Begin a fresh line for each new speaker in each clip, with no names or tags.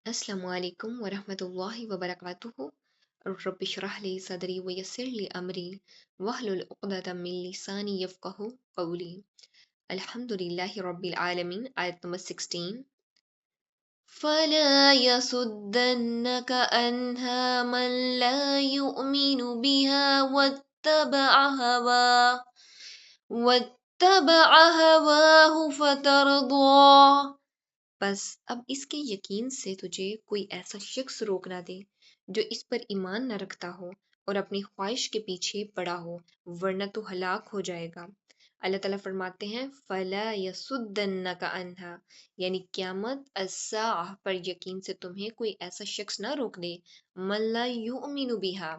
अस्सलामु अलैकुम वरहमतुल्लाहि वबरकातुहू रब्बि इश्रह ली सदरी वयस्सिर ली अमरी वहलुल उक़दतम मिन लिसानी यफ़क़हू क़ौली। अल्हम्दुलिल्लाहि रब्बिल आलमीन। आयत नंबर 16। फला यसुद्दन्नक अन्हा मन ला युमिनु बिहा वत्तबअ हवाहु फतरदा। बस अब इसके यकीन से तुझे कोई ऐसा शख्स रोक ना दे जो इस पर ईमान न रखता हो और अपनी ख्वाहिश के पीछे पड़ा हो, वरना तू हलाक हो जाएगा। अल्लाह ताला फरमाते हैं फला यसुद्दन्नका अन्हा, यानी क़यामत अस्साअह पर यकीन से तुम्हें कोई ऐसा शख्स ना रोक दे, मन ला युमिनु बिहा,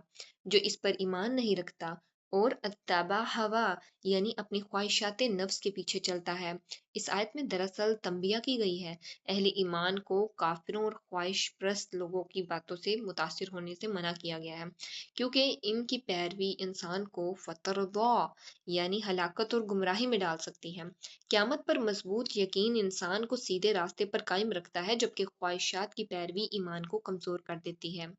जो इस पर ईमान नहीं रखता और अत्तबा हवा, यानी अपनी ख्वाहिशात नफ्स के पीछे चलता है। इस आयत में दरअसल तंबिया की गई है, अहले ईमान को काफिरों और ख्वाहिश प्रस्त लोगों की बातों से मुतासिर होने से मना किया गया है, क्योंकि इनकी पैरवी इंसान को फतरदा यानी हलाकत और गुमराही में डाल सकती है। क़यामत पर मजबूत यकीन इंसान को सीधे रास्ते पर कायम रखता है, जबकि ख्वाहिशात की पैरवी ईमान को कमजोर कर देती है।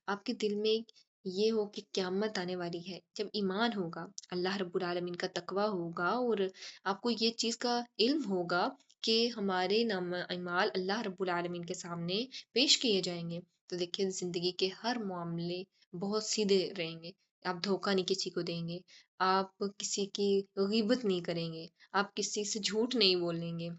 आपके दिल में ये हो कि क़यामत आने वाली है, जब ईमान होगा, अल्लाह रब्बुल आलमीन का तकवा होगा और आपको ये चीज़ का इल्म होगा कि हमारे नाम अमाल अल्लाह रब्बुल आलमीन के सामने पेश किए जाएंगे, तो देखिए ज़िंदगी के हर मामले बहुत सीधे रहेंगे। आप धोखा नहीं किसी को देंगे, आप किसी की ग़ीबत नहीं करेंगे, आप किसी से झूठ नहीं बोलेंगे,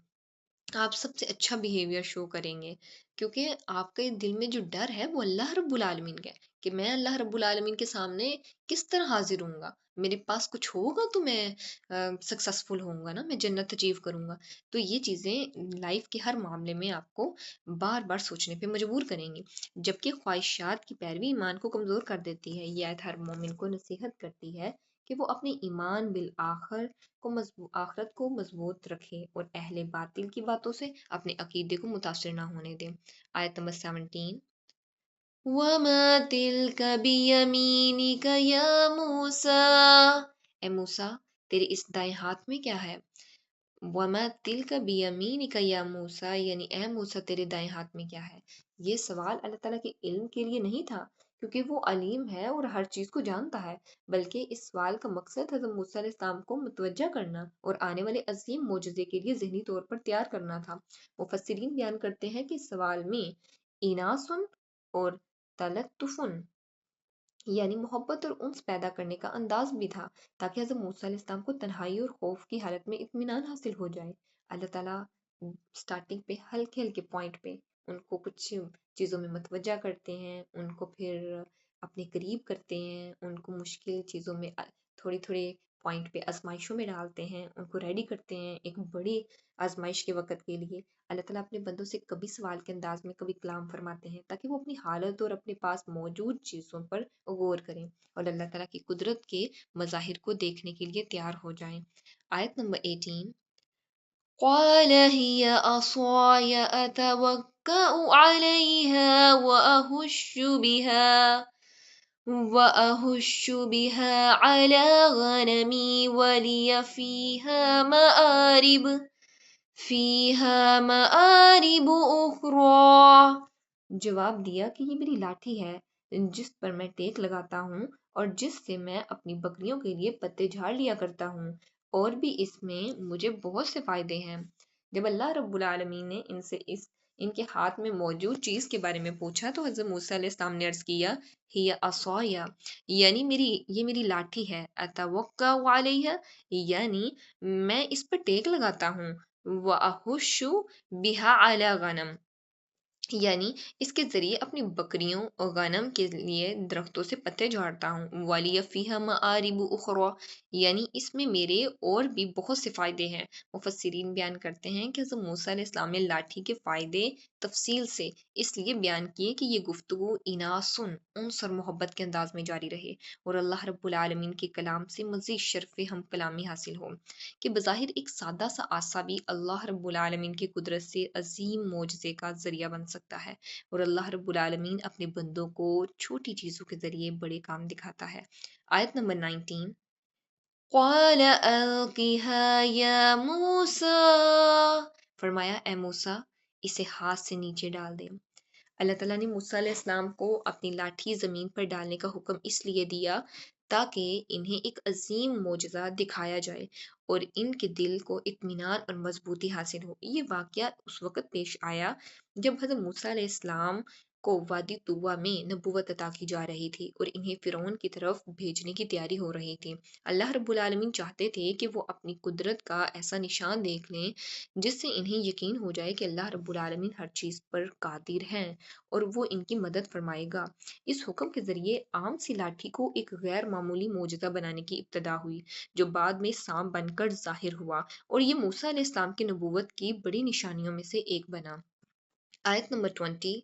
आप सबसे अच्छा बिहेवियर शो करेंगे, क्योंकि आपके दिल में जो डर है वो अल्लाह रब्बुल आलमीन का है कि मैं अल्लाह रब्बुल आलमीन के सामने किस तरह हाजिर होऊंगा, मेरे पास कुछ होगा तो मैं सक्सेसफुल होऊंगा ना, मैं जन्नत अचीव करूंगा। तो ये चीज़ें लाइफ के हर मामले में आपको बार बार सोचने पे मजबूर करेंगी, जबकि ख्वाहिशात की पैरवी ईमान को कमज़ोर कर देती है। ये आयत हर मोमिन को नसीहत करती है कि वो अपने ईमान बिल आखिर आखिरत को मजबूत रखे और अहले बातिल की बातों से अपने अकीदे को मुतासिर ना होने दे। आयत नंबर 17। वमा तिल्का बियमीनिका या मूसा, ए मूसा तेरे इस दाएं हाथ में क्या है। वमा तिल्का बियमीनिका या मूसा, यानी ए मूसा तेरे दाएं हाथ में क्या है। ये सवाल अल्लाह ताला के इल्म के लिए नहीं था, क्योंकि वो अलीम है और हर चीज़ को जानता है, बल्कि इस सवाल का मकसद हज़रत मूसा अलैहिस्सलाम को मुतवज्जा करना और आने वाले अजीम मोजज़े के लिए ज़हनी तौर पर तैयार करना था। मुफस्सिरीन बयान करते हैं कि इस सवाल में इनासुन और तलत्तुफुन, यानी मोहब्बत और उन्स पैदा करने का अंदाज भी था, ताकि हज़रत मूसा अलैहिस्सलाम को तन्हाई और खौफ की हालत में इत्मीनान हासिल हो जाए। अल्लाह ताला स्टार्टिंग पे हल्के हल्के पॉइंट पे उनको कुछ चीज़ों में मतवज्जा करते हैं, उनको फिर अपने करीब करते हैं, उनको मुश्किल चीज़ों में थोड़ी थोड़ी पॉइंट पे आजमाइशों में डालते हैं, उनको रेडी करते हैं एक बड़ी आजमाइश के वक़्त के लिए। अल्लाह ताला अपने बंदों से कभी सवाल के अंदाज में, कभी कलाम फरमाते हैं, ताकि वो अपनी हालत और अपने पास मौजूद चीज़ों पर गौर करें और अल्लाह ताला की कुदरत के मज़ाहिर को देखने के लिए तैयार हो जाएं। आयत नंबर 18। قال هي عصاي أتوكأ عليها وأهش بها على غنمي ولي فيها مآرب أخرى। जवाब दिया कि ये मेरी लाठी है, जिस पर मैं टेक लगाता हूँ और जिससे मैं अपनी बकरियों के लिए पत्ते झाड़ लिया करता हूँ, और भी इसमें मुझे बहुत से फायदे हैं। जब अल्लाह रब्बुल आलमीन ने इनसे इनके हाथ में मौजूद चीज के बारे में पूछा, तो हज़रत मूसा अलैहिस्सलाम ने अर्ज किया हिया असाया, यानी ये मेरी लाठी है, अतवक्का अलैहा, यानी मैं इस पर टेक लगाता हूँ, व अहुशु बिहा अला गनम, यानी इसके ज़रिए अपनी बकरियों और गनम के लिए दरख्तों से पत्ते झाड़ता हूँ। वालिया फ़ीहा मआरिबु उख़रा, यानी इसमें मेरे और भी बहुत से फ़ायदे हैं। मुफस्सिरीन बयान करते हैं कि हज़रत मूसा अलैहिस्सलाम ने लाठी के फ़ायदे तफसील से इसलिए बयान किए कि ये गुफ्तगू इनासुन उन्स और मोहब्बत के अंदाज में जारी रहे और अल्लाह रब्बुल आलमीन के कलाम से मज़ीद शर्फ़ हम कलामी हासिल हो, कि बज़ाहिर एक सादा सा आसा भी अल्लाह रब्बुल आलमीन की कुदरत से अजीम मोजज़े का ज़रिया बन सकता है, और अल्लाह रब्बुल आलमीन अपने बंदों को छोटी चीज़ों के ज़रिए बड़े काम दिखाता है। आयत नंबर 19। क़ाल अलक़िहा या मूसा, फरमाया ए मूसा इसे हाथ से नीचे डाल दे। اللہ تعالیٰ نے موسیٰ علیہ السلام کو اپنی لاٹھی زمین پر ڈالنے کا حکم اس لیے دیا تاکہ انہیں ایک عظیم معجزہ دکھایا جائے اور ان کے دل کو اطمینان اور مضبوطی حاصل ہو۔ یہ واقعہ اس وقت پیش آیا جب حضرت موسیٰ علیہ السلام کو وادی طویٰ میں نبوت عطا کی جا رہی تھی اور انہیں فرعون کی طرف بھیجنے کی تیاری ہو رہی تھی۔ اللہ رب العالمین چاہتے تھے کہ وہ اپنی قدرت کا ایسا نشان دیکھ لیں جس سے انہیں یقین ہو جائے کہ اللہ رب العالمین ہر چیز پر قادر ہیں اور وہ ان کی مدد فرمائے گا۔ اس حکم کے ذریعے عام سی لاٹھی کو ایک غیر معمولی معجزہ بنانے کی ابتدا ہوئی جو بعد میں سانپ بن کر ظاہر ہوا اور یہ موسیٰ علیہ السلام کی نبوت کی بڑی نشانیوں میں سے ایک بنا۔ آیت نمبر 20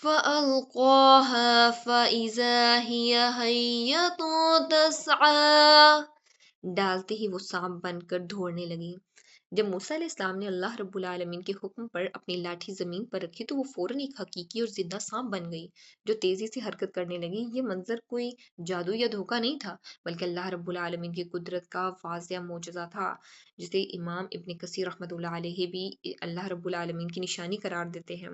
فَأَلْقَاهَا فَإِذَا هِيَ حَيَّةٌ تَسْعَىٰ ڈالتے ہی وہ سانپ بن کر دوڑنے لگی۔ جب موسیٰ علیہ السلام نے اللہ رب العالمین کے حکم پر اپنی لاٹھی زمین پر رکھی تو وہ فوراً ایک حقیقی اور زندہ سانپ بن گئی جو تیزی سے حرکت کرنے لگی۔ یہ منظر کوئی جادو یا دھوکہ نہیں تھا بلکہ اللہ رب العالمین کی قدرت کا واضح معجزہ تھا جسے امام ابن کثیر رحمۃ اللہ علیہ بھی اللہ رب العالمین کی نشانی قرار دیتے ہیں۔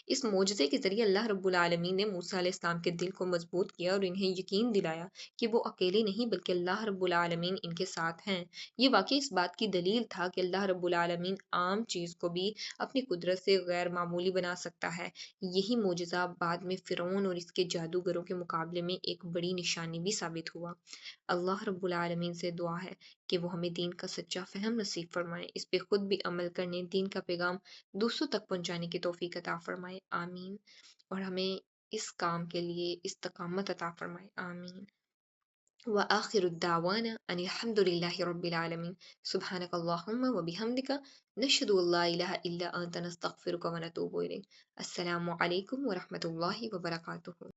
اس معجزے کے ذریعے اللہ رب العالمین نے موسیٰ علیہ السلام کے دل کو مضبوط کیا اور انہیں یقین دلایا کہ وہ اکیلے نہیں بلکہ اللہ رب العالمین ان کے ساتھ ہیں۔ یہ واقعہ اس بات کی دلیل تھا کہ اللہ رب العالمین عام چیز کو بھی اپنی قدرت سے غیر معمولی بنا سکتا ہے۔ یہی معجزہ بعد میں فرعون اور اس کے جادوگروں کے مقابلے میں ایک بڑی نشانی بھی ثابت ہوا۔ اللہ رب العالمین سے دعا ہے کہ وہ ہمیں دین کا سچا فہم نصیب فرمائے، اس پہ خود بھی عمل کرنے، دین کا پیغام دوسروں تک پہنچانے کی توفیق عطا فرمائے، آمین، اور ہمیں اس کام کے لیے استقامت عطا فرمائے، آمین۔ وآخر الدعوانا ان الحمد للہ رب العالمین سبحانک اللہم وبحمدک نشہد ان لا الہ الا انت نستغفرک ونتوب الیک۔ السلام علیکم ورحمۃ اللہ وبرکاتہ۔